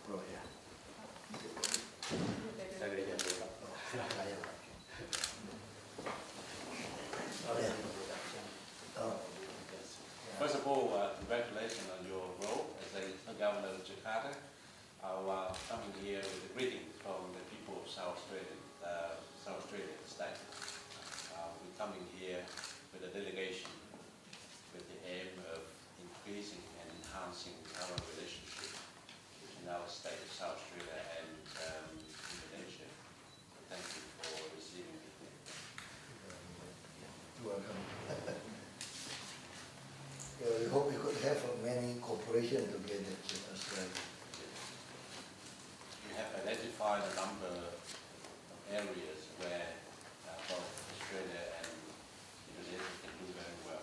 rồi First of all, congratulations on your role as a governor of Jakarta. Coming here with a greeting from the people of South Australia state. We're coming here with a delegation with the aim of increasing and enhancing our relationship between our state of South Australia and Indonesia. So thank you for receiving me here. You're welcome. We hope we could have many cooperation together in Australia. We have identified a number of areas where both Australia and Indonesia can do very well,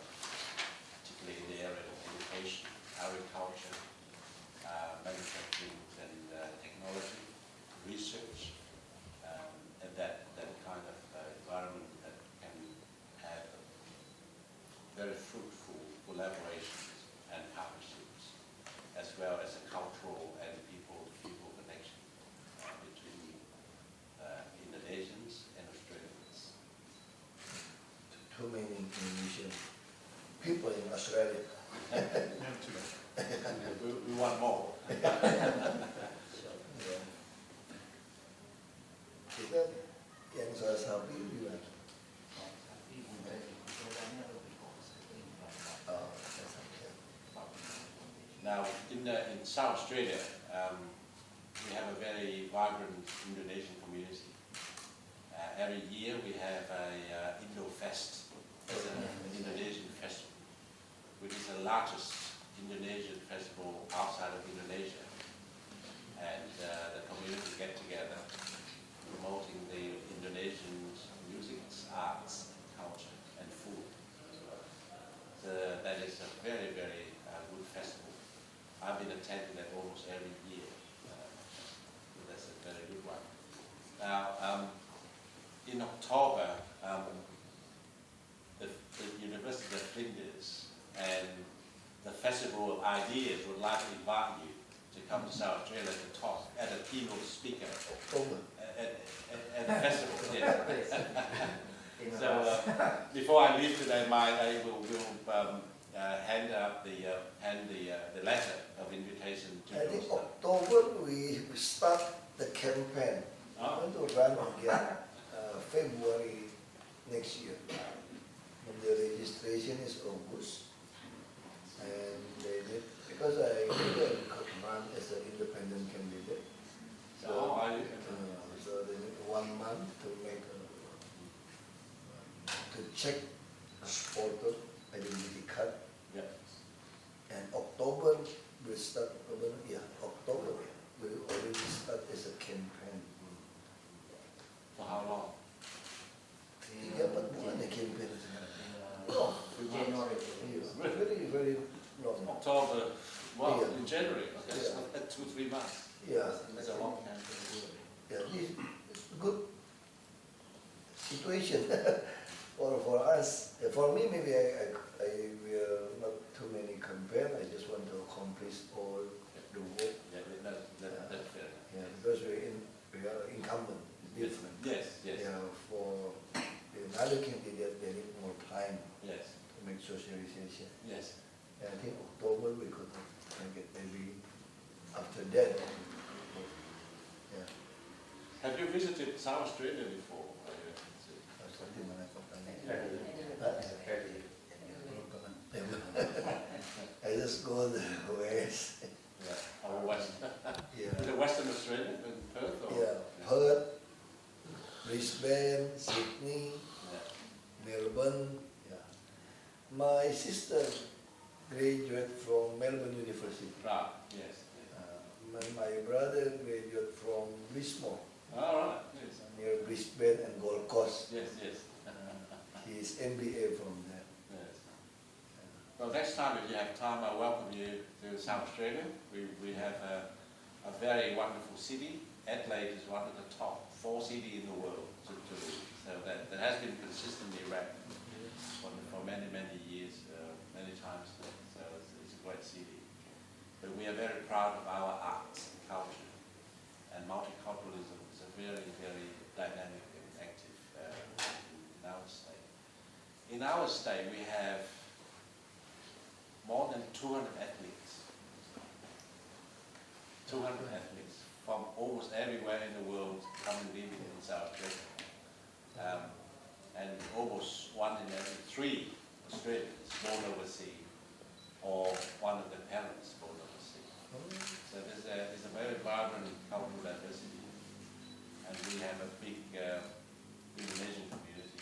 particularly in the area of education, agriculture, manufacturing and technology, research, and that kind of environment that can have very fruitful collaborations and partnerships, as well as a cultural and people-to-people connection between Indonesians and Australians. Too many Indonesian people in Australia. We want more. Kita yang soal sapi gimana? Now, in South Australia, we have a very vibrant Indonesian community. Every year we have a Indo-Fest, as an Indonesian festival, which is the largest Indonesian festival outside of Indonesia. And the community get together, promoting the Indonesian music, arts, culture, and food. So that is a very, very good festival. I've been attending that almost every year. So that's a very good one. Now, in October, the University of Flinders and the Festival of Ideas would like to invite you to come to South Australia to talk as a keynote speaker at the festival. Yes. So before I leave today, I will hand the letter of invitation to I think you. October we start the campaign. Oh. We're going to run again February next year. And the registration is August. And they need, because I could run as an independent candidate. So, so they need 1 month to make to check supporter identity card. Yeah. And October we start. October we already start as a campaign. For how long? 3-4 bulan ya campaign. Oh, January. Very, very long. October, well, Yeah. in January, okay, Yeah. so 2-3 months. Yeah. That's a long campaign. Yeah, it's good situation for us. For me, maybe I will not too many campaign. I just want to accomplish all the work. Yeah, that's fair. Yeah, because we are incumbent. It's different. Yes, yes, Yeah, for the other candidate, they need more time yes, to make socialization. yes. And I think October we could make it maybe after that. Yeah. Have you visited South Australia before? Di mana kotanya? I just go the west. Yeah, or West. Yeah. Is it Western Australia in Perth? Or? Yeah, Perth, Brisbane, Sydney, Yeah. Melbourne. Yeah. My sister graduated from Melbourne University. Right, yes. My brother graduated from Lismore, All right, yes. near Brisbane and Gold Coast. Yes, yes. He's MBA from there. Yes. Well, next time if you have time, I welcome you to South Australia. We have a very wonderful city. Adelaide is one of the top 4 cities in the world to live. So that has been consistently ranked for many, many years, many times. So it's a great city. But we are very proud of our arts and culture. in our state we have more than 200 athletes. 200 athletes from almost everywhere in the world come and live in South Africa. And almost 1 in every 3 Australians born overseas, or one of the parents born overseas. So there's a very vibrant cultural diversity, and we have a big Indonesian community,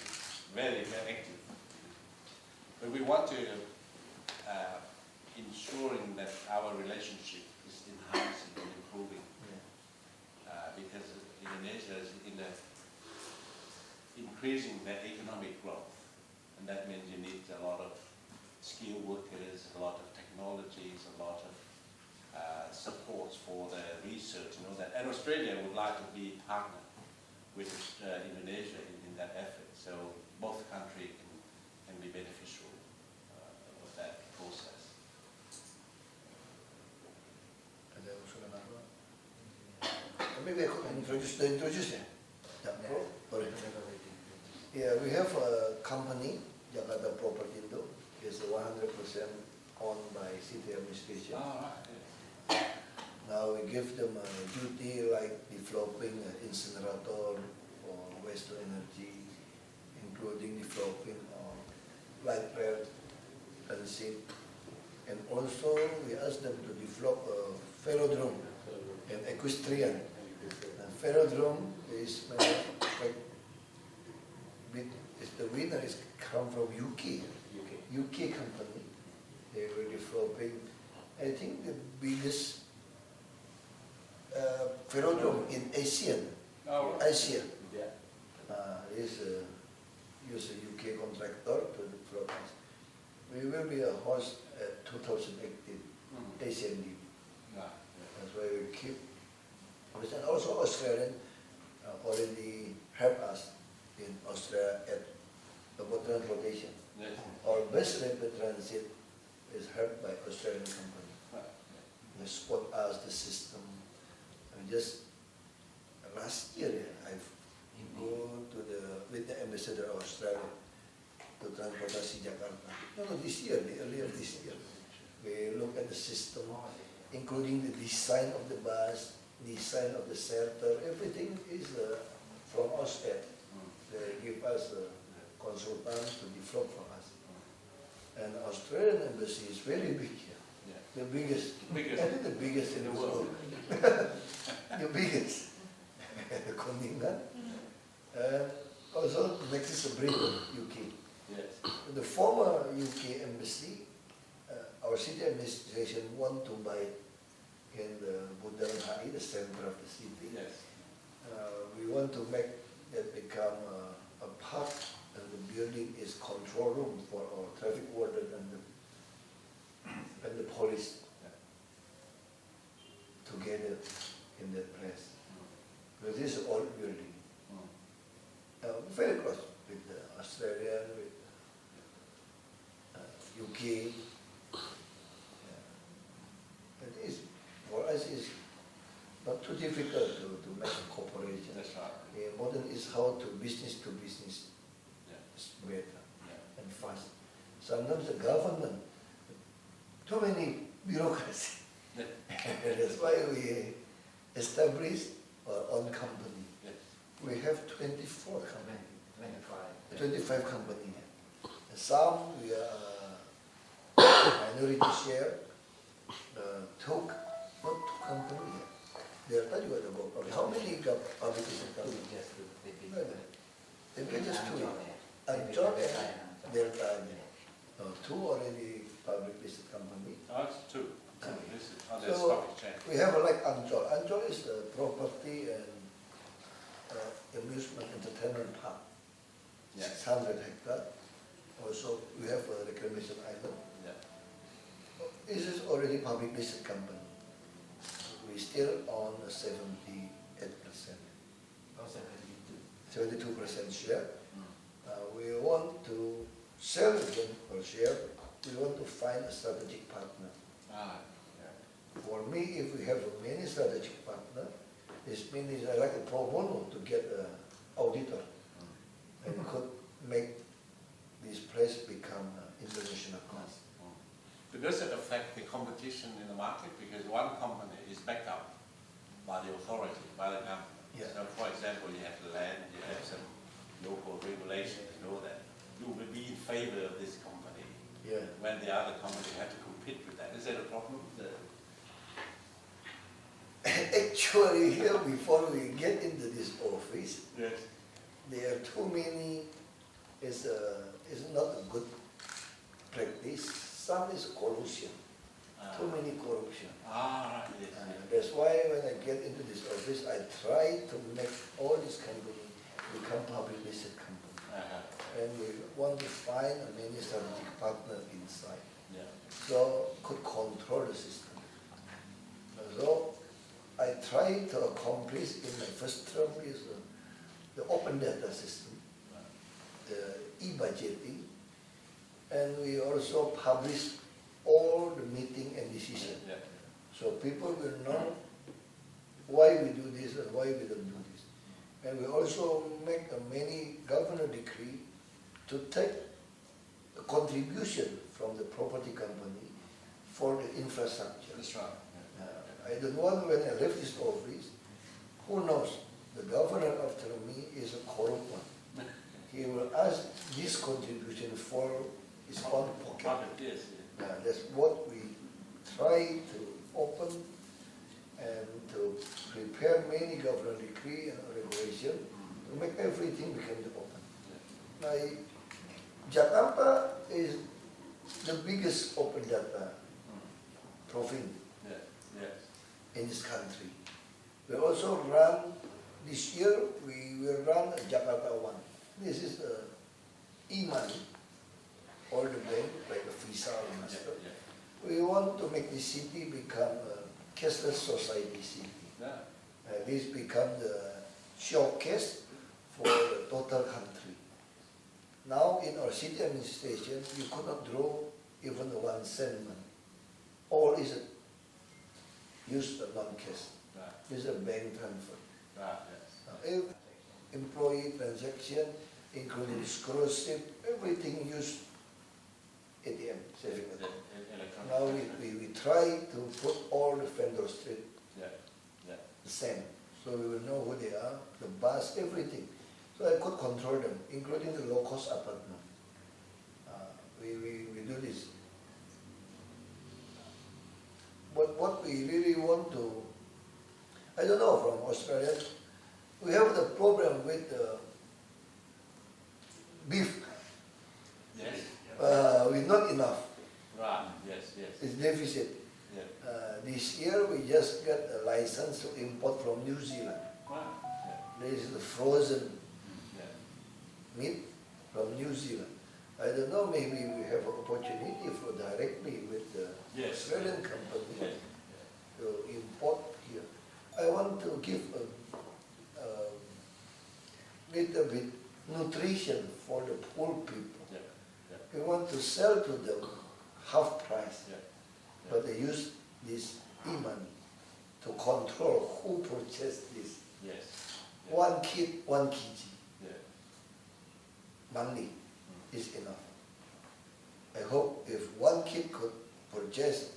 very, very active. But we want to ensuring that our relationship is enhancing and improving, because Indonesia is increasing their economic growth, and that means you need a lot of skilled workers, a lot of technologies, a lot of supports for the research, that. And Australia would like to be partner with Indonesia in that effort, so both countries can be beneficial of that process. Maybe I could introduce it. Yeah, we have a company, Jakarta Property Indo, is 100% owned by city administration. Now we give them a duty like developing an incinerator for waste to energy, including developing light rail transit, and also we ask them to develop a velodrome and equestrian. Velodrome is the winner is come from UK company. They were developing, I think, the biggest velodrome in Asia. Asia. Is use a UK contractor to develop this. We will be a host at 2018 Asian Games. That's why we keep. And also Australian already help us in Australia about transportation. Yes. Our bus rapid transit is helped by Australian company. They support us the system. And just last year I've go to with the ambassador of Australia to Transportasi Jakarta. No, this year, earlier this year. We look at the system, including the design of the bus, design of the shelter, everything is from Australia. They give us consultants to develop for us. And Australian embassy is very big here. The biggest. I think the biggest in the world. The biggest. The continent. Also next is Britain, UK. Yes. The former UK embassy, our city administration want to buy in the Bundaran HI, the center of the city. Yes. We want to make it become a park, and the building is control room for our traffic warden and the police together in that place. Because this is old building. Very close with the Australian, with UK. It is, for us, is not too difficult to make a cooperation. That's right. The important is how to business Yeah. is better and fast. Sometimes the government, too many bureaucracy. That's why we established our own company. Yes. We have 24 companies. 25 companies. Some we are minority share. Not two companies. Delta juga ada public. How many public listed companies? Maybe just two. Ancol and Delta. Two already public listed company. Oh, it's two. This is on the So stock exchange. we have like Ancol. Ancol is the property and amusement entertainment park. Yeah. 600 hectares. Also, we have a reclamation island. Yeah. This is already public listed company. We still own 78%. 72% share. We want to sell again our share. We want to find a strategic partner. For me, if we have many strategic partner, this means I like a pro bono to get an auditor and could make the this place become international class. But does it affect the competition in the market? Because one company is backed up by the authority, by the government. Yeah. So for example, you have the land, you have some local regulations, you know that. You will be in favor of this company Yeah. when the other company have to compete with that. Is that a problem? Actually, here before we get into this office, Yes. there are too many. It's not a good practice. Some is collusion. Too many corruption. Right, yes. That's why when I get into this office, I try to make all this company become public listed company. And we want to find a many strategic partner inside. Yeah. So could control the system. So I try to accomplish in my first term is the open data system, the e-budgeting, and we also publish all the meeting and decision. Yeah. So people will know why we do this and why we don't do this. And we also make a many governor decree to take a contribution from the property company for the infrastructure. That's right. I don't want when I left this office, who knows, the governor after me is a corrupt one. He will ask this contribution for his own pocket. Yes. That's what we try to open and to prepare many government decree and regulation to make everything become open. Like Jakarta is the biggest open data province in this country. We also run, this year we will run a Jakarta One. This is e-money, all the bank, like a Visa or Master. We want to make this city become a cashless society city. This become the showcase for the total country. Now in our city administration, you could not draw even 1 cent money. All is used non-cash. This is a bank transfer. Every employee transaction, including scholarship, everything used ATM, saving account. Now we try to put all the vendor street the same. So we will know who they are, the bus, everything. So I could control them, including the low-cost apartment. We do this. But what we really want to, I don't know, from Australia, we have the problem with beef. Yes. We're not enough. Right. Yes. It's deficit. Yeah. This year we just got a license to import from New Zealand. Wow. There is the frozen meat from New Zealand. I don't know, maybe we have an opportunity for directly with the Australian company to import here. I want to give a little bit nutrition for the poor people. We want to sell to them half price, but they use this e-money to control who purchased this. One kid, 1 kg. Money is enough. I hope if 1 kid could purchase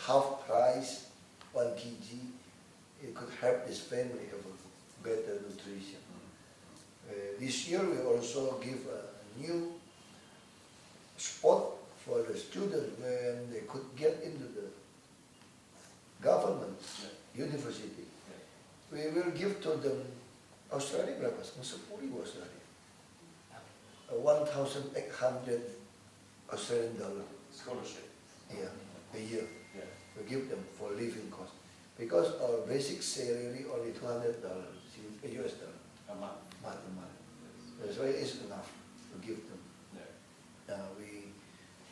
half price, 1 kg, it could help this family have a better nutrition. This year we also give a new spot for the students when they could get into the government university. We will give to them Australia berapa? 10,000 Australia. 1,800 Australian dollar. Scholarship. Yeah, a year. We give them for living cost. Because our basic salary only $200 US dollar A month. a month. That's why it's enough to give them.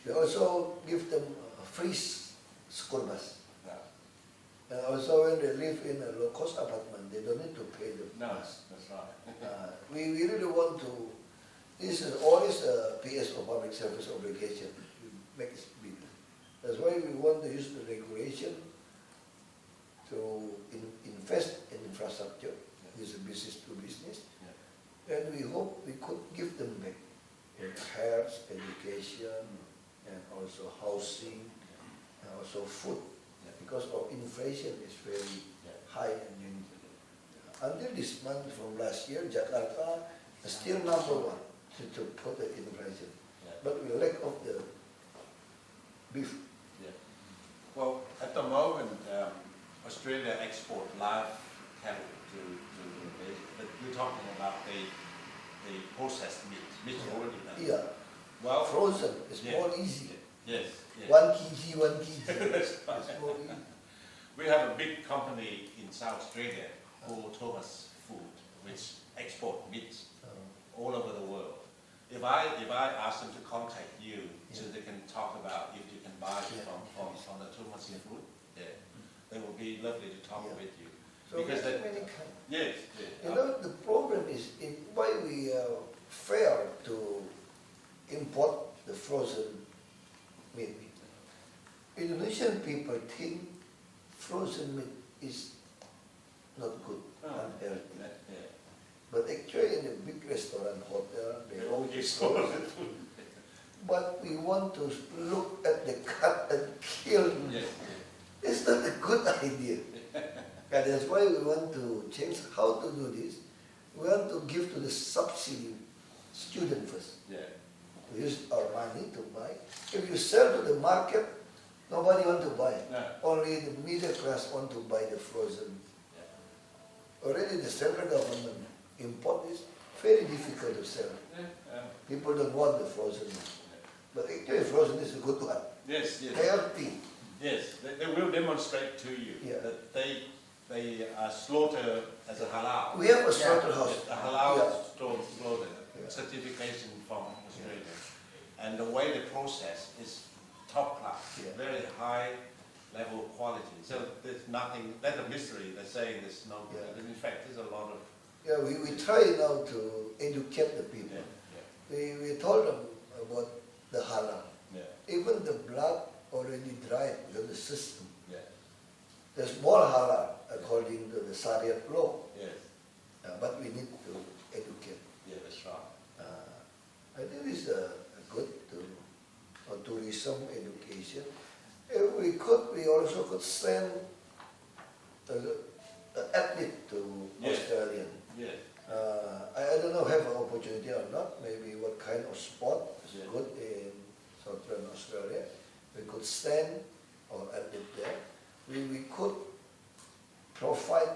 We also give them a free school bus. And also when they live in a low-cost apartment, they don't need to pay the bus. That's right. We really want to, this is always a PSO, public service obligation, we make it bigger. That's why we want to use the regulation to invest in infrastructure, this is business to business, and we hope we could give them back health, education and also housing and also food, because of inflation is very high. And until this month from last year, Jakarta is still number one to put the inflation. But we lack of the beef. Well, at the moment, Australia export live cattle to Asia, but you're talking about the processed meat already done. Yeah, Well, frozen is yeah. more easy. yes, yes. 1 kg, 1 kg. It's more easy. We have a big company in South Australia called Thomas Food, which export meats all over the world. If I ask them to contact you so they can talk about if you can buy it from the Thomas Food, they will be lovely to talk with you. So Because many, that- many kinds. Yes, You know, the problem is in why we fail to import the frozen meat. Indonesian people think frozen meat is not good, unhealthy. But actually in a big restaurant, hotel, they always frozen. But we want to look at the cut and kill. Yes. It's not a good idea. And that's why we want to change how to do this. We want to give to the subsidy student first. We use our money to buy. If you sell to the market, nobody want to buy. No. Only the middle class want to buy the frozen. Already the central government import is very difficult to sell. People don't want the frozen. But actually frozen is a good one. Yes, yes. Healthy. Yes, they will demonstrate to you that they slaughter as a halal. We have a slaughterhouse. A halal slaughter certification from Australia. And the way they process is top class, very high level quality. So there's nothing, that's a mystery, they're saying there's no, but in fact there's a lot of... Yeah, we try now to educate the people. We told them about the halal. Even the blood already dried in the system. There's more halal according to the Sharia law. But we need to educate. Yeah, that's right. I think this is good tourism education. If we could, we also could send an athlete to Australia. Yes. I don't know have an opportunity or not. Maybe what kind of sport is good in Southern Australia. We could send or athlete there. We could provide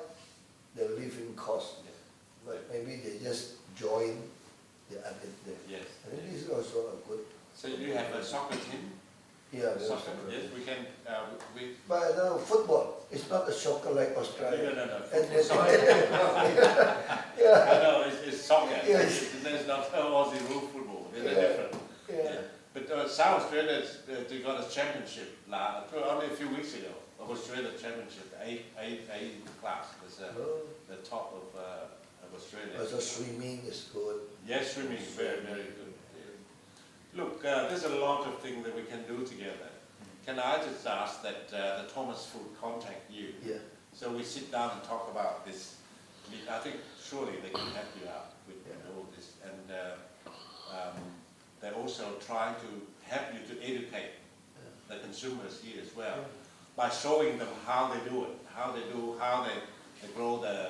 the living cost. But maybe they just join the athlete there. Yes. I think this is also a good. So you have a soccer team? Yeah, we have Soccer, soccer. yes, we can, we... But football, it's not a soccer like Australia. No. And then- Soccer. yeah. I know, it's soccer. Yes. There's not Aussie rule football, they're different. Yeah. But South Australia, they got a championship only a few weeks ago. Of Australia championship, A class was the top of Australia. Also swimming is good. Yes, swimming, very, very good. Look, there's a lot of things that we can do together. Can I just ask that the Thomas Food contact you? Yeah. So we sit down and talk about this. I think surely they can help you out with all this. And they're also trying to help you to educate the consumers here as well by showing them how they do it, how they grow the...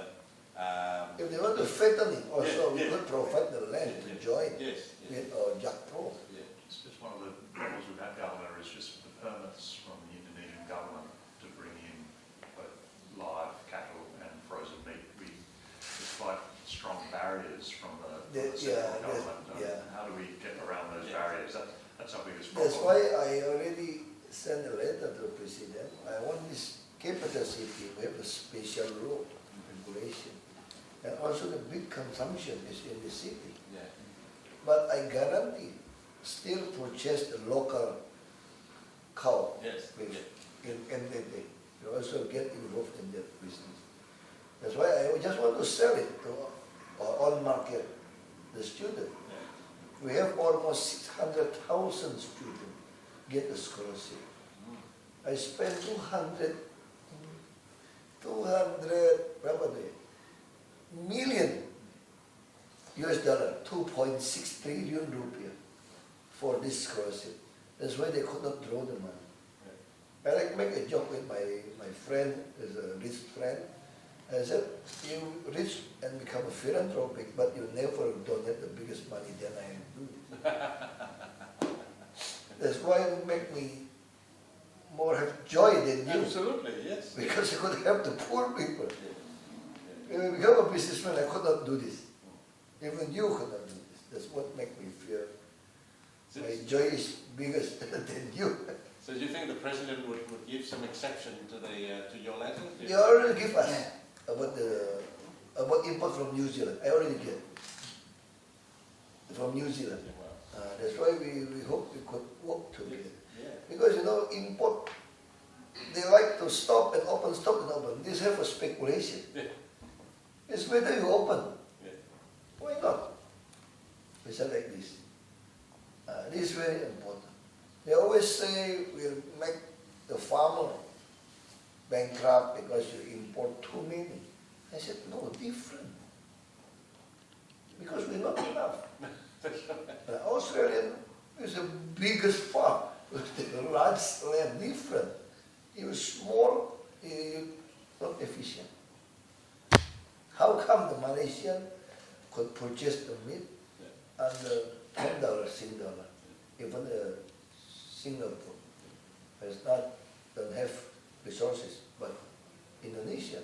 If they want to fatten it, also we could provide the land to join Yes. with our Jakpro. It's just one of the problems with that, Governor, is just the permits from the Indonesian government to bring in both live cattle and frozen meat. There's quite strong barriers from the central government. How do we get around those barriers? That's something that's That's why I already sent a letter to the President. I want this capital city, we have a special law, regulation. And also the big consumption is in the city. But I guarantee, still purchase the local cow. Yes. And they also get involved in that business. That's why I just want to sell it to our own market, the student. We have almost 600,000 students get a scholarship. I spent 200 million US dollar, 2.6 trillion rupiah for this scholarship. That's why they could not draw the money. I like make a joke with my friend, is a rich friend. I said, you rich and become a philanthropic, but you never donate the biggest money, then I do. That's why it make me more have joy than you. Absolutely, yes. Because I could help the poor people. Yeah. If I become a businessman, I could not do this. Even you could not do this. That's what makes me feel So, my joy is bigger than you. so do you think the president would give some exception to your letter? They already give us about import from New Zealand. I already get from New Zealand. Yeah, well, That's why we hope we could work together. yeah. Because you know, import, they like to stop and open, stop and open. This have a speculation. Yeah. It's better you open. Yeah. Why not? We say like this. This is very important. They always say we'll make the farmer bankrupt because you import too many. I said, no, different. Because we're not enough. Australian is the biggest farm with the large land, different. You small, you not efficient. How come the Malaysian could purchase the meat under $10 Sing dollar? Even Singapore don't have resources, but Indonesia,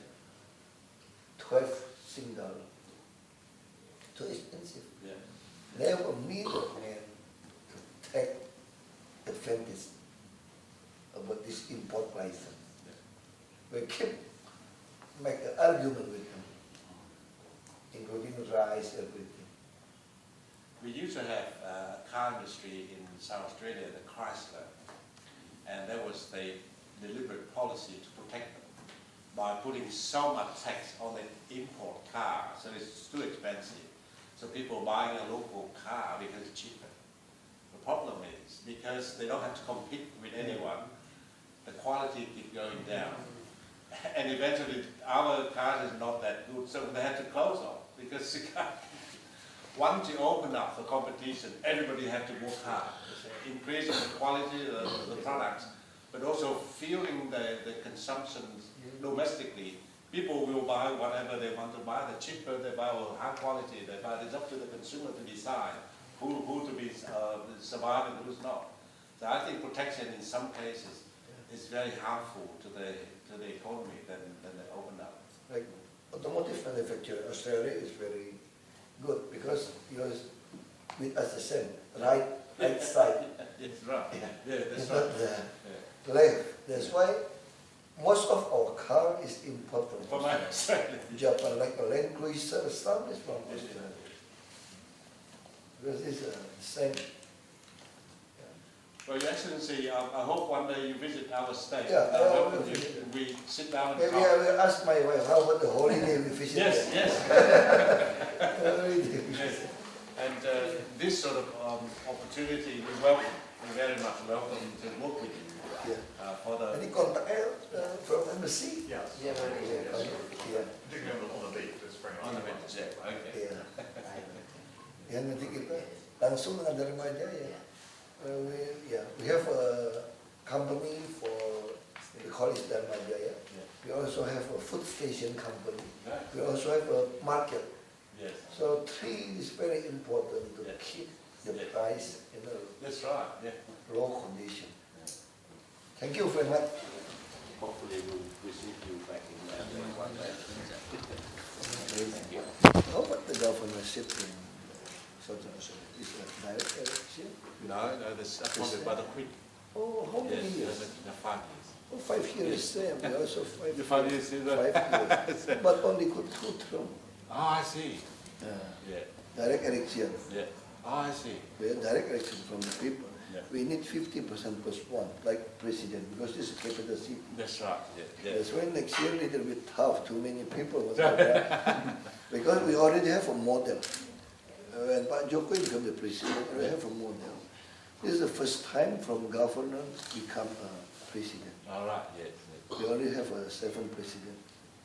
12 Sing dollar. Too expensive. Yeah. Never meet a man to take advantage about this import license. We keep make an argument with them, including rice, everything. We used to have a car industry in South Australia, the Chrysler, and that was the deliberate policy to protect them by putting so much tax on the import car, so it's too expensive. So people buying a local car because it's cheaper. The problem is, because they don't have to compete with anyone, the quality keeps going down. And eventually our cars is not that good, so they have to close off, because the car, once you open up the competition, everybody has to work hard, increasing the quality of the products, but also fueling the consumption domestically. People will buy whatever they want to buy. The cheaper they buy, or high quality they buy. It's up to the consumer to decide who to be survive and who's not. So I think protection in some cases is very harmful to the economy than they open up. Like automotive manufacturer, Australia is very good because yours with us the same, right side. Yes, right. Yeah, that's It's right. not the left. That's why most of our car is imported For from my Australia. Japan, like the Land Cruiser, stuff is from Australia. Because it's the same. Well, Your Excellency, I hope one day you visit our state. Yeah, I hope will visit. we sit down and Maybe talk. I will ask my wife, how about the holiday we visit? Yes, there? yes. Holiday we Yes. visit. And this sort of opportunity, we welcome, we very much welcome to work with you Yeah. for the. Any contact from embassy? Yes. Yeah. Particularly on the beat, it's very On the much. bench, yeah, okay. Ya, nanti kita langsung dengan dari remaja ya. We have a company for the college Dharma Jaya. We also have a food station company. Right. We also have a market. Yes, So three is very important to Yeah. keep the Yeah. price in a that's right, yeah. low condition. Thank you very much. Hopefully we'll receive you back in one day. Thank you. How about the governorship in Southern Australia? Is it direct election? No, that's appointed by the Queen. Oh, how many Yes, years? 5 years. Oh, 5 years, same. We also 5 The 5 years is 5 years. But only good 2 terms. Oh, I see. Yeah, Direct election. yeah. Oh, I see. We have direct election from the people. Yeah. We need 50% plus 1, like president, because this is capital city. That's right, yeah, yeah. That's why next year a little bit tough, too many people. Want to run. Because we already have a model. When Pak Jokowi become the president, we have a model. This is the first time from governor become a president. All right, yes, We already have a 7 president.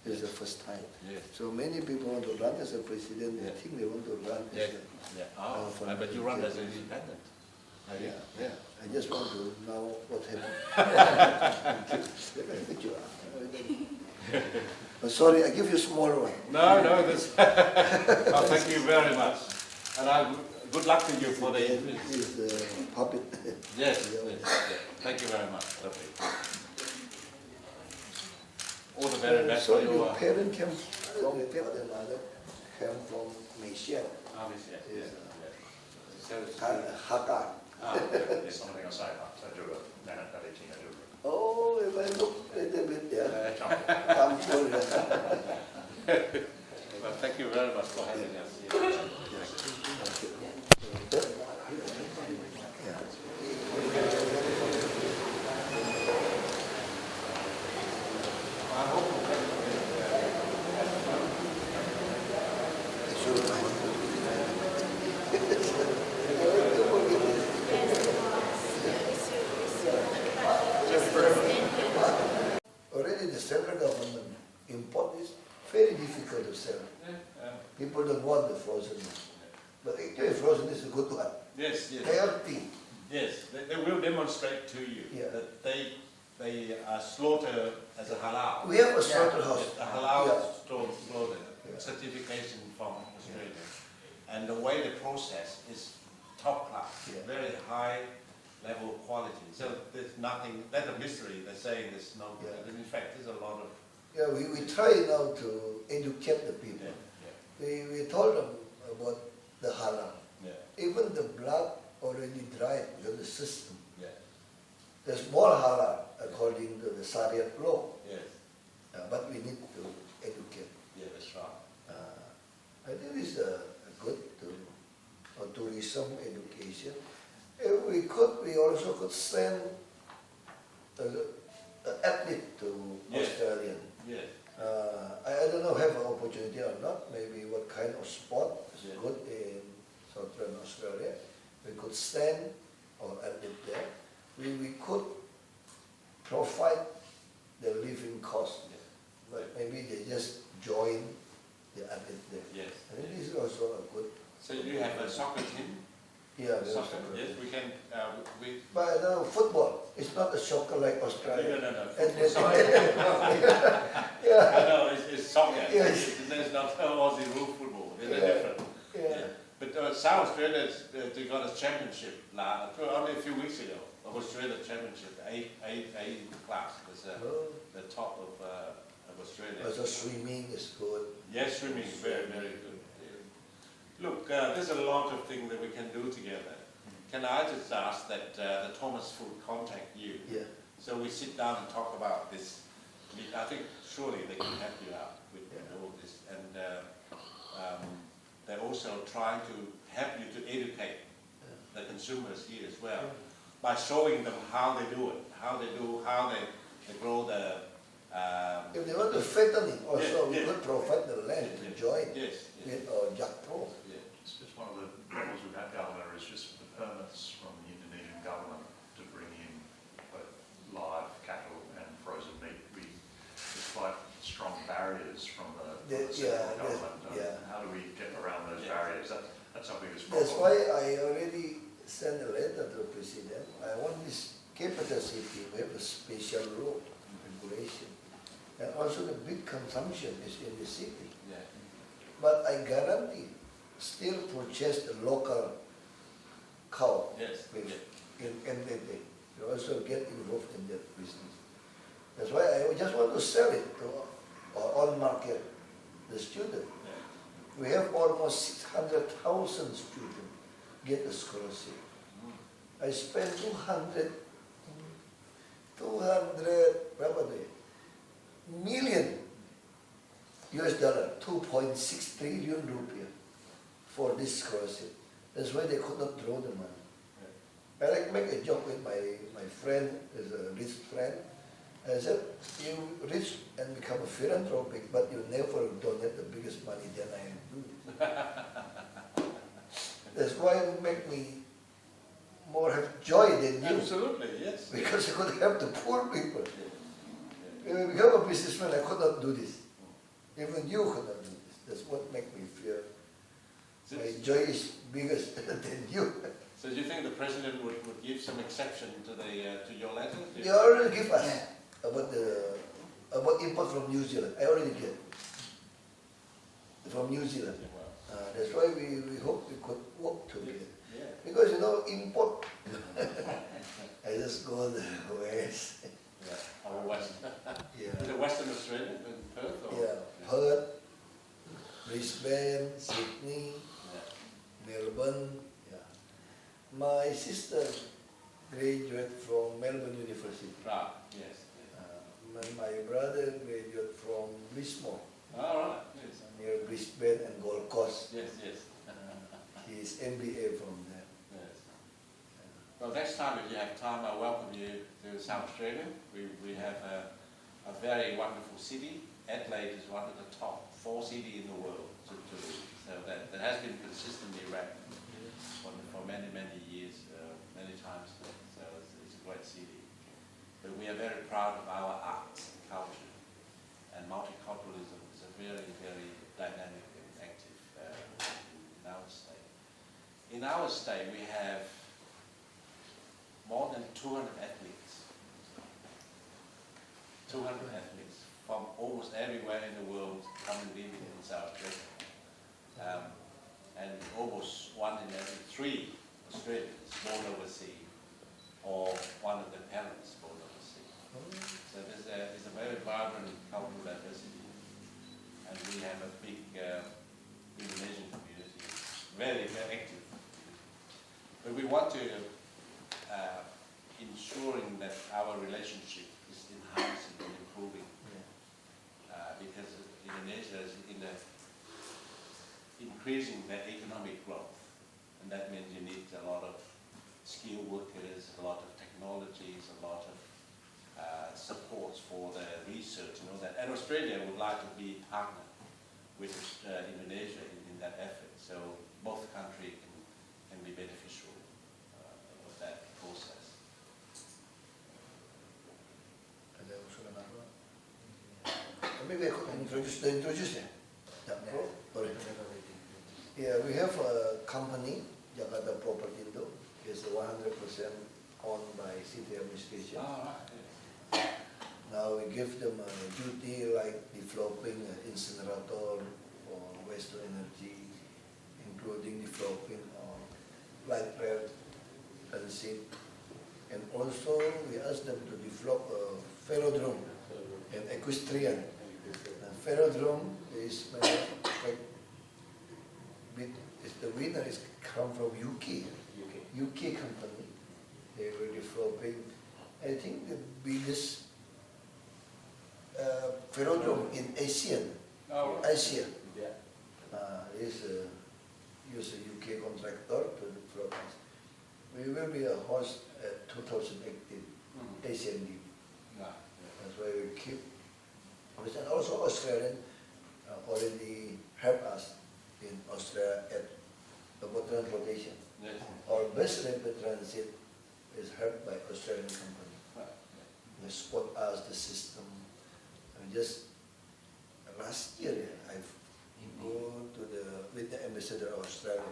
This is the first time. yes. So many people want to run as a president. They Yeah. think they want to run Yeah, as a yeah. Oh, for but you run as an president. independent. Yeah, yeah. I just want to know what happened. Good job. Sorry, I give you a small one. No, this. Oh, thank you very much. And good luck to you for the. Is the puppet. Yes, yes. Thank you very much. Lovely. All the very best So for your your. parent came from the father and mother came from Malaysia. Yes, Is, yes. Hakka. There's something I say about I do a man at eating, I do Oh, if I look a little bit, yeah. a jump. I'm sure. Well, thank you very much for having us here. I hope Already the central government import is very difficult to sell. People don't want the frozen one. But actually frozen is a good one. yes, yes, Healthy. yes. They will demonstrate to you Yeah. that they slaughter as a halal. We have a slaughterhouse. A halal Yeah. slaughter Yeah. certification from Australia, and the way they process is top class, Yeah. very high level quality. So there's nothing. That's a mystery. They're saying there's no. Yeah. But in fact, there's a lot of. Yeah, we try now to educate the people. Yeah, We told them about the halal. yeah, Even the blood already dried with the system. yeah, There's more halal according to the Sharia law. yes, But we need to educate. yeah. That's right. I think it's a good tourism education. If we also could send an athlete to Yes. Australia. Yes, I don't know have an opportunity or not. Maybe what kind of sport is Yeah. good in Southern Australia. We could send our athlete there. We could provide the living cost. yes, But maybe they just join the athlete there. yes. I think this is also a good. So you have a soccer team. Yeah, very Soccer. soccer. Yes, we can. We. But football, it's not a soccer like No, Australia. no. And then- Sorry. Yeah, I know it's soccer. Yes. There's not Aussie rule football. They're Yeah. different. yeah. But South Australia, they got a championship only a few weeks ago. Of Australia championship, A class was Oh, the top of Australia. also swimming is good. Yes, swimming, very, very good. Yeah. Look, there's a lot of things that we can do together. Can I just ask that the Thomas Food contact you? Yeah. So we sit down and talk about this. I think surely they can help you out with all this. And they're also trying to help you to educate the consumers here as well by showing them how they do it, how they grow the. If they want to fattening, also we Yes, could provide the land to join Yes, yes, with our Jack Pro. yeah. It's just one of the problems we've had, Governor, is just the permits from the Indonesian government to bring in both live cattle and frozen meat. There's quite strong barriers from the central government. How do we get around those barriers? That's our biggest problem. That's why I already sent a letter to the President. I want this capital city to have a special law regulation. And also the big consumption is in the city. Yeah. But I guarantee, still purchase the local cow Yes. with Yeah. in NTT. You also get involved in that business. That's why I just want to sell it to our own market, the student. Yeah. We have almost 600,000 students get a scholarship. Mm. I spent 200 berapa tu ya? Million US dollar, 2.6 trillion rupiah for this scholarship. That's why they could not draw the money. I like make a joke with my friend, is a rich friend. I said, you rich and become a philanthropic, but you never donate the biggest money than I do. That's why it make me more have joy than you. Absolutely, yes. Because I could help the poor people. Yeah. If I become a businessman, I could not do this. Even you could not do this. That's what makes me feel my joy is bigger than you. So do you think the president would give some exception to the to your letter? They already give us about import from New Zealand. I already get from New Zealand. Well, That's why we hope we could work together. yeah. Because import, I just go the west. Yeah. Our west. Yeah. Is it Western Australia in Perth? Or? Yeah, Perth, Brisbane, Sydney, Yeah. Melbourne. Yeah. My sister graduated from Melbourne University. Right. Yes. My brother graduated from Lismore, All right. Yes. near Brisbane and Gold Coast. Yes. Yes. His MBA from there. Yes. Well, next time if you have time, I welcome you to South Australia. We have a very wonderful city. Adelaide is one of the top 4 cities in the world to live. So that has been consistently ranked for many years, many times. So it's a great city. But we are very proud of our arts, culture, and multiculturalism is a very dynamic and active in our state. In our state, we have more than 200 athletes. 200 athletes from almost everywhere in the world come and live in South Australia. And almost 1 in every 3 Australians born overseas, or one of their parents born overseas. So there's a very vibrant cultural diversity, and we have a big Indonesian community, very active. But we want to ensuring that our relationship is enhancing and improving, because Indonesia is increasing their economic growth, and that means you need a lot of skilled workers, a lot of technologies, a lot of supports for the research and all that. And Australia would like to be partner with Indonesia in that effort, so both countries can be beneficial of that process. Maybe I could introduce it. Yeah, we have a company, Jakarta Property Indo, is 100% owned by city administration. Oh, right. Now we give them a duty like developing an incinerator for waste to energy, including developing light rail transit, and also we ask them to develop a velodrome and equestrian. Velodrome is the winner is come from UK company. They were developing, I think, the biggest velodrome in Asia. Yeah. Is use a UK contractor to develop this. We will be a host at 2018 Asian Games. Yeah. That's why we keep. And also Australian already help us in Australia at about transportation. Yes. Our bus rapid transit is helped by Australian company. Right. They support us the system. And just last year I go to with the ambassador of Australia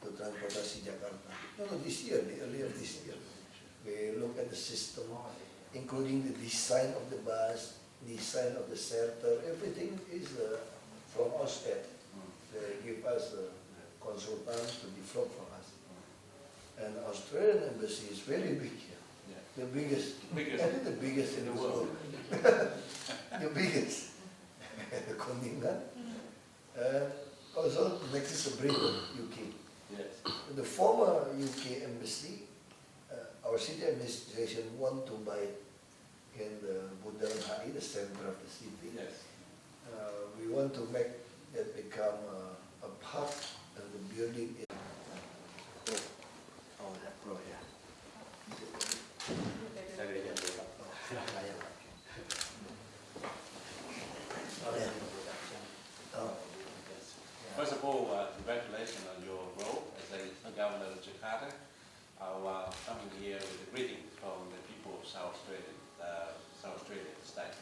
to Transportasi Jakarta. No, this year, the earlier this year. We look at the system, including the design of the bus, design of the shelter, everything is from Australia. They give us a consultant to develop for us. And Australian embassy is very big here. Yeah. The biggest. Biggest. I think the biggest in the world. The biggest. The Koningan. Also, next is Britain, UK. Yes. The former UK embassy, our city administration want to buy in the Bundaran HI, the center of the city. Yes. We want to make that become a park and the building. Oh, that pro here. First of all, congratulations on your role as a governor of Jakarta. I'll coming here with a greeting from the people of South Australia, state.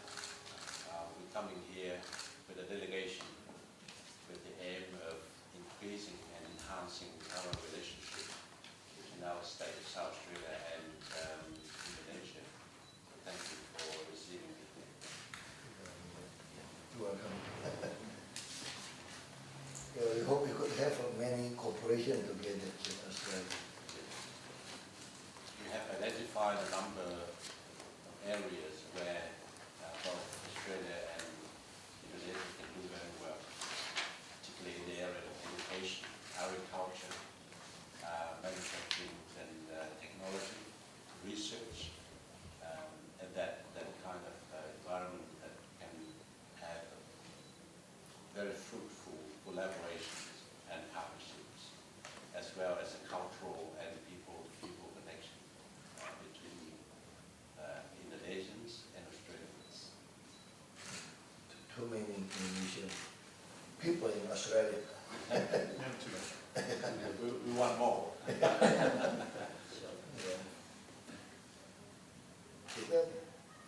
We're coming here with a delegation with the aim of increasing and enhancing our relationship registration together with Australia. We have identified a number of areas where both Australia and Indonesia can do very well, particularly in the area of education, agriculture, manufacturing and technology, research, and that kind of environment that can have very fruitful collaborations and partnerships, as well as a cultural and people connection between Indonesians and Australians. Too many Indonesian people in Australia. Never too much. We want more. Kita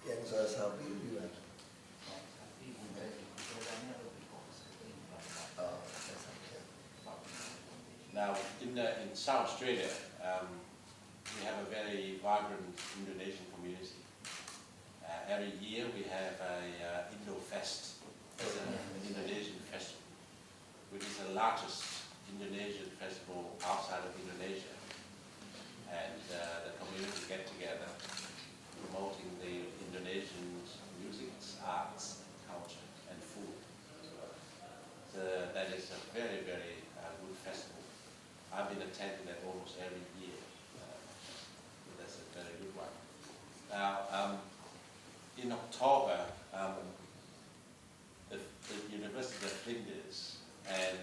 yang soal sapi gimana? Oh, that's okay. Now, in South Australia, we have a very vibrant Indonesian community. Every year we have a Indo-Fest, as an Indonesian festival, which is the largest Indonesian festival outside of Indonesia. And the community get together, promoting the Indonesian music, arts, culture, and food. So that is a very, very good festival. I've been attending that almost every year. So that's a very good one. Now, in October, the University of Flinders and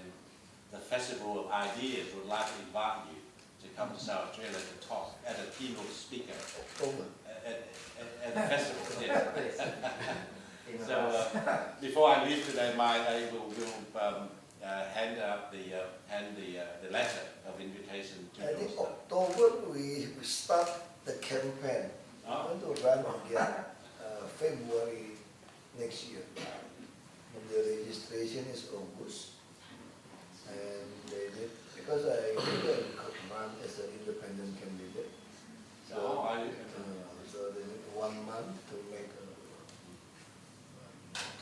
the Festival of Ideas would like to invite you to come to South Australia to talk as a keynote speaker October. at the festival. Yeah. So before I leave today, I will hand the letter of invitation to I think those. October we start the campaign. Oh. We want to run again February next year. And the registration is August. And they need, because I didn't run as an independent candidate. So So they need 1 month to make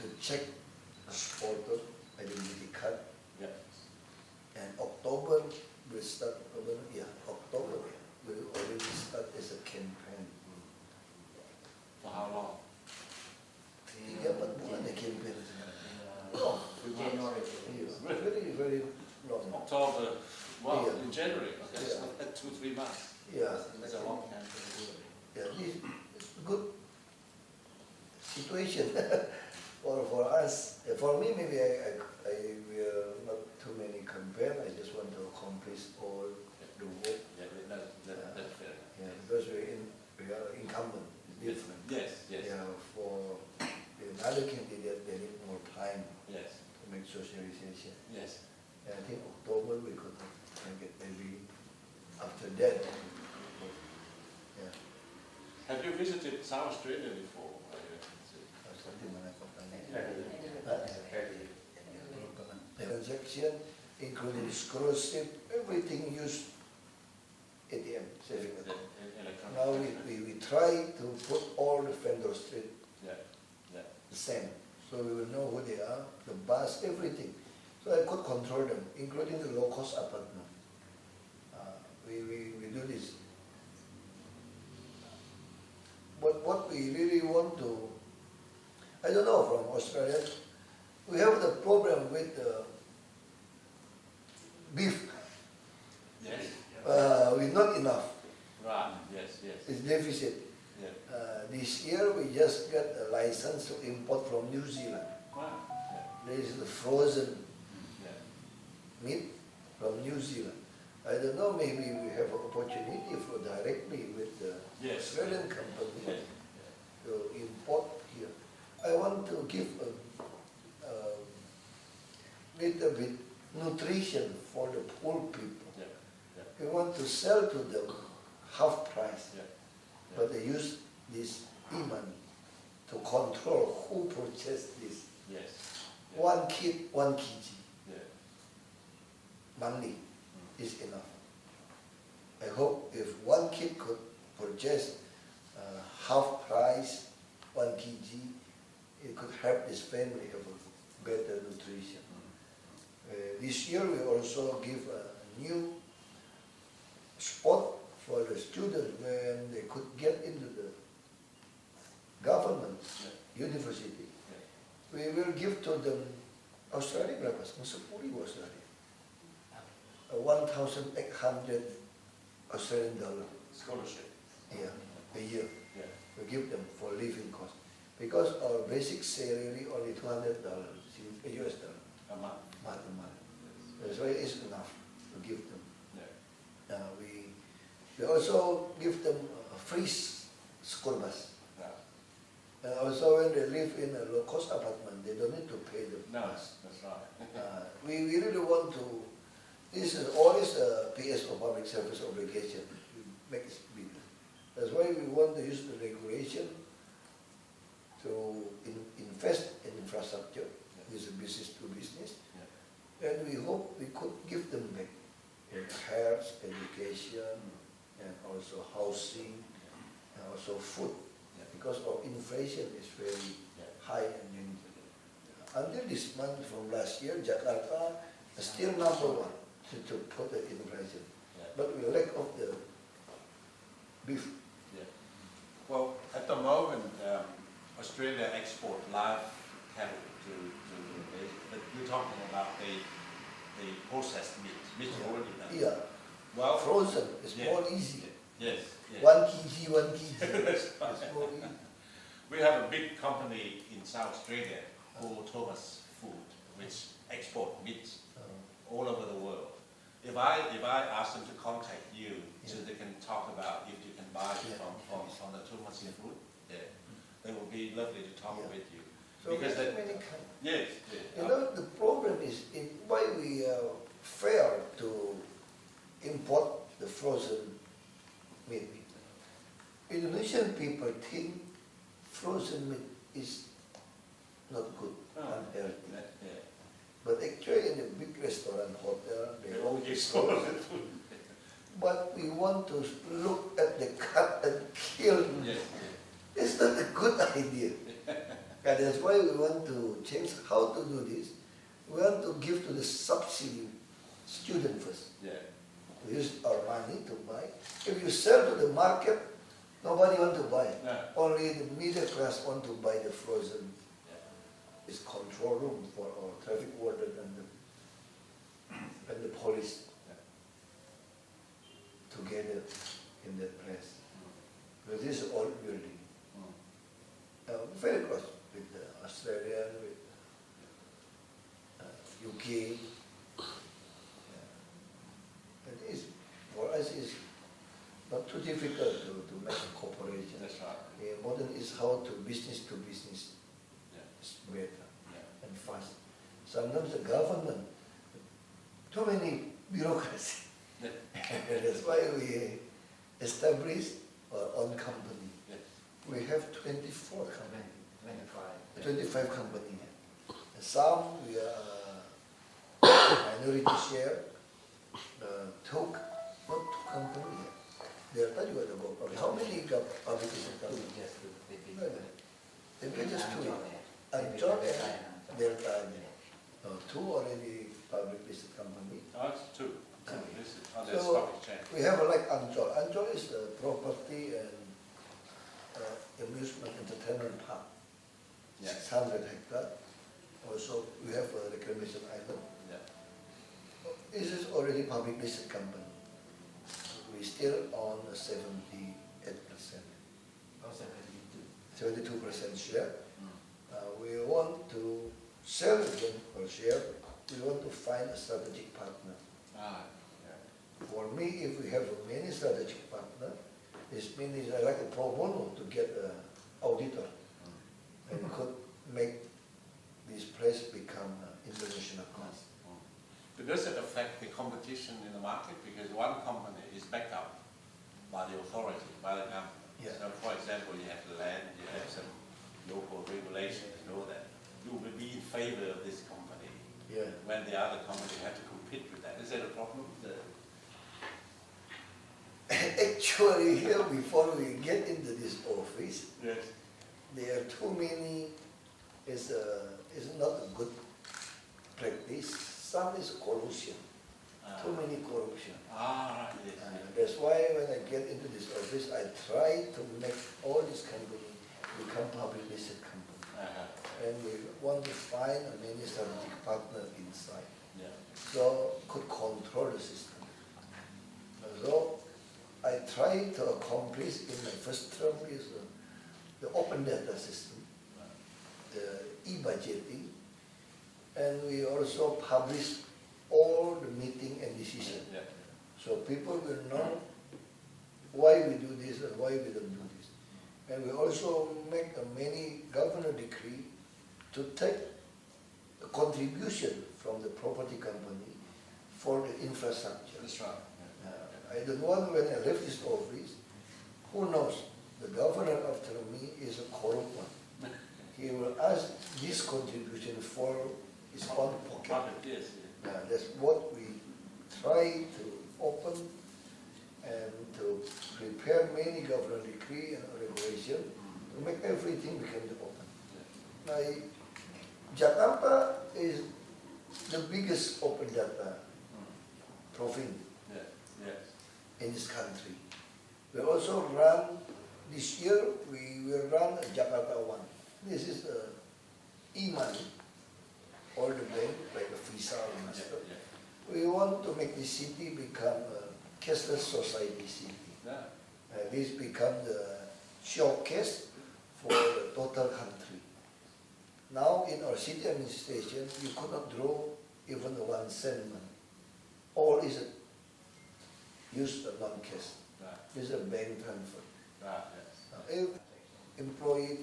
to check the supporter identity card. yeah. And October we start. October we already start as a campaign. For how long? 3-4 bulan ya campaign sekarang. Long. Very very long. October, well, Yeah. in January, okay, Yeah. so 2-3 months. Yeah. That's a long campaign. Yeah, this is good situation for us. For me, maybe I will not too many campaign. I just want to accomplish all the work. Yeah, that's fair. Yeah, because we are incumbent. It's different. Yes, yes, Yeah, for the other candidate, they need more time yes, to make socialization. yes. And I think October we could make it maybe after that. Yeah. Have you visited South Australia before? Seperti mana kotanya? Transaction, including scholarship, everything use ATM, saving account. Now we try to put all the vendor street Yeah, yeah, the same, so we will know who they are, the bus, everything. So I could control them, including the low-cost apartment. We do this. But what we really want to, I don't know, from Australia, we have the problem with the beef. yes, We're not enough. right, yes, yes, It's deficit. yeah. This year we just got a license to import from New Zealand. Wow, There is the frozen yeah, meat from New Zealand. I don't know, maybe we have an opportunity for directly with the yes, Australian yeah, company to import here. I want to give a little bit nutrition for the poor people. yeah, yeah, We want to sell to them half price, yeah, but they use this e-money to control who purchased this. yes, yeah, 1 kid, 1 kg yeah. money is enough. I hope if 1 kid could purchase half price, 1 kg, it could help this family have a better nutrition. This year we also give a new spot for the students when they could get into the government university. We will give to them Australia berapa? 10,000 Australia. 1,800 Australian dollar. Scholarship. Yeah, a year. Yeah. We give them for living cost. Because our basic salary only $200 US dollar A month. a month. That's why it's enough to give them. Yeah. We also give them a free school bus. Yeah. And also when they live in a low cost apartment, they don't need to pay the No, bus. that's right. We really want to, this is always a PSO, public service obligation. We make it bigger. That's why we want to use the regulation to invest in infrastructure, with business to business. Yeah. And we hope we could give them back in health, education, and also housing, and also food. Yeah. Because our inflation is very Yeah. high. And until this month from last year, Jakarta is still number 1 to put the inflation. Yeah. But we lack of the beef. Yeah. Well, at the moment, Australia export live cattle to Indonesia, but you're talking about the processed meat, meat already done. Yeah, Well, frozen is yeah. more easy. Yes, yes. 1 kg, 1 kg. It's more easy. We have a big company in South Australia called Thomas Food, which export meat all over the world. If I ask them to contact you, so they can talk about if you can buy it from the Thomas Food, yeah, they will be lovely to talk with you. So Because there's that- many kinds. Yes, yes. You know, the problem is why we fail to import the frozen meat. Indonesian people think frozen meat is not good, unhealthy. Yeah. But actually in the big restaurant, hotel, they They all all use use frozen. But we want to look at the cut and kill. Yes. It's not a good idea. And that's why we want to change how to do this. We want to give to the subsidy student first. Yeah. We use our money to buy. If you sell to the market, nobody want to buy. No. Only the middle class want to buy the frozen. Yeah. It's control room for our traffic warden and the police together in that place. Because this is old building. Very close with the Australian, with UK. And it's, for us, it's not too difficult to make a cooperation. That's right. The important is how to business Yeah. is better Yeah. and fast. Sometimes the government, too many bureaucracy. That's why we established our own company. Yes. We have 24 companies. 25. 25 companies. Some we are minority share, two, not two companies. Delta juga ada beberapa. How many public companies? Maybe just two. Ancol and Delta. Two already public listed company. Oh, it's two. This is on the So, stock exchange. we have like Ancol. Ancol is the property and amusement entertainment park. Yeah. 600 hectares. Also, we have a reclamation island. Yeah. This is already public listed company. We still own 78%, 72% share. We want to sell again our share. We want to find a strategic partner. Ah, yeah. For me, if we have many strategic partner, this means I like a pro bono to get an auditor and could make this place become international class. But does it affect the competition in the market? Because one company is backed up by the authority, by the government. Yeah. So for example, you have the land, you have some local regulations and all that. You will be in favor of this company Yeah. when the other company have to compete with that. Is that a problem? Actually, here before we get into this office, Yes. there are too many. It's not a good practice. Some is collusion. too many corruption. Ah, right, yes. That's why when I get into this office, I try to make all this company become public listed company. And we want to find a many strategic partner inside. Yeah. So could control the system. So I try to accomplish in my first term is the open data system, the e-budgeting, and we also publish all the meeting and decision. Yeah. So people will know why we do this and why we don't do this. And we also make a many governor decree to take a contribution from the property company for the infrastructure. That's right. I don't want when I left this office, who knows, the governor after me is a corrupt one. He will ask this contribution for his own pocket. Pocket, yes. That's what we try to open and to prepare many government decree and regulation to make everything become open. Like Jakarta is the biggest open data province in this country. We also run, this year we will run a Jakarta One. This is e-money, all the bank, like a Visa or Master. We want to make this city become a cashless society city. This become the showcase for the total country. Now in our city administration, you could not draw even 1 cent money. All is used non-cash. This is a bank transfer. If employee